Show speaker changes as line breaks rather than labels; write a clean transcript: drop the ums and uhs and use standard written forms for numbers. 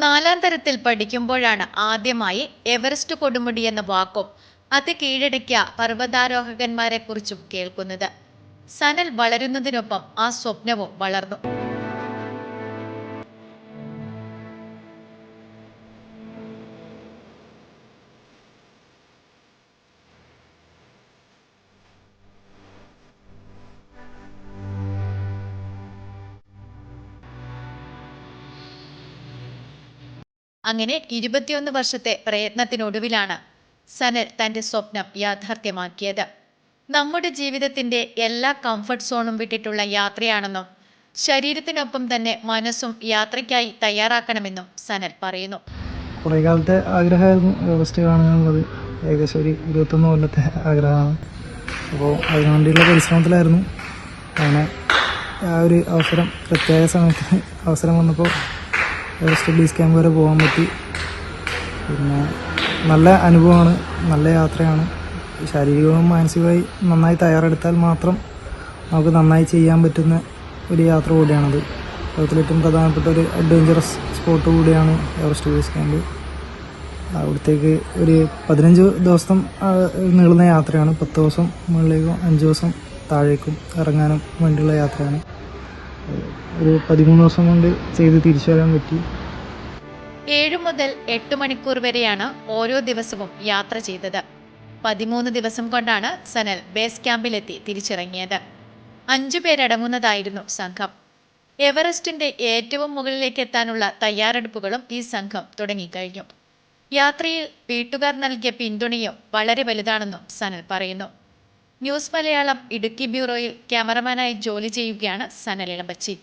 നാലാം തരത്തിൽ പഠിക്കുമ്പോഴാണ് ആദ്യമായി എവറസ്റ്റ് കൊടുമുടി എന്ന വാക്കും അത് കീഴടക്കിയ പർവ്വതാരോഹകന്മാരെക്കുറിച്ചും കേൾക്കുന്നത്. സനൽ വളരുന്നതിനൊപ്പം ആ സ്വപ്നവും വളർന്നു. അങ്ങനെ 21 വർഷത്തെ പ്രയത്നത്തിനൊടുവിലാണ് സനൽ തന്റെ സ്വപ്നം യാഥാർത്ഥ്യമാക്കിയത്. നമ്മുടെ ജീവിതത്തിന്റെ എല്ലാ കംഫർട്ട് സോണും വിട്ടിട്ടുള്ള യാത്രയാണെന്നും ശരീരത്തിനൊപ്പം തന്നെ മനസ്സും യാത്രയ്ക്കായി തയ്യാറാക്കണമെന്നും സനൽ പറയുന്നു.
കുറേ കാലത്തെ ആഗ്രഹമായിരുന്നു എവറസ്റ്റ് കാണുക എന്നുള്ളത്. ഏകദേശം ഒരു 21 കൊല്ലത്തെ ആഗ്രഹമാണ്. അപ്പോൾ അതിനുവേണ്ടിയുള്ള പരിശ്രമത്തിലായിരുന്നു. അങ്ങനെ ആ ഒരു അവസരം, പ്രത്യേക സമയത്ത് അവസരം വന്നപ്പോൾ എവറസ്റ്റ് ബേസ് ക്യാമ്പ് വരെ പോകാൻ പറ്റി. പിന്നെ നല്ല അനുഭവമാണ്, നല്ല യാത്രയാണ്. ശാരീരികവും മാനസികമായി നന്നായി തയ്യാറെടുത്താൽ മാത്രം നമുക്ക് നന്നായി ചെയ്യാൻ പറ്റുന്ന ഒരു യാത്ര കൂടിയാണത്. ലോകത്തിലെ ഏറ്റവും പ്രധാനപ്പെട്ട ഒരു അഡ്വഞ്ചറസ് സ്പോട്ട് കൂടിയാണ് എവറസ്റ്റ് ബേസ് ക്യാമ്പ്. അവിടത്തേക്ക് ഒരു 15 ദിവസം നീളുന്ന യാത്രയാണ്. 10 ദിവസം മുകളിലേക്കും 5 ദിവസം താഴേക്കും ഇറങ്ങാനും വേണ്ടിയുള്ള യാത്രയാണ്. ഒരു 13 ദിവസം കൊണ്ട് ചെയ്ത് തിരിച്ചു വരാൻ പറ്റി.
7 മുതൽ 8 മണിക്കൂർ വരെയാണ് ഓരോ ദിവസവും യാത്ര ചെയ്തത്. 13 ദിവസം കൊണ്ടാണ് സനൽ ബേസ് ക്യാമ്പിലെത്തി തിരിച്ചിറങ്ങിയത്. 5 പേരടങ്ങുന്നതായിരുന്നു സംഘം. എവറസ്റ്റിന്റെ ഏറ്റവും മുകളിലേക്ക് എത്താനുള്ള തയ്യാറെടുപ്പുകളും ഈ സംഘം തുടങ്ങിക്കഴിഞ്ഞു. യാത്രയിൽ വീട്ടുകാർ നൽകിയ പിന്തുണയും വളരെ വലുതാണെന്നും സനൽ പറയുന്നു. ന്യൂസ് മലയാളം ഇടുക്കി ബ്യൂറോയിൽ ക്യാമറമാനായി ജോലി ചെയ്യുകയാണ് സനൽ ഇളമ്പച്ചി.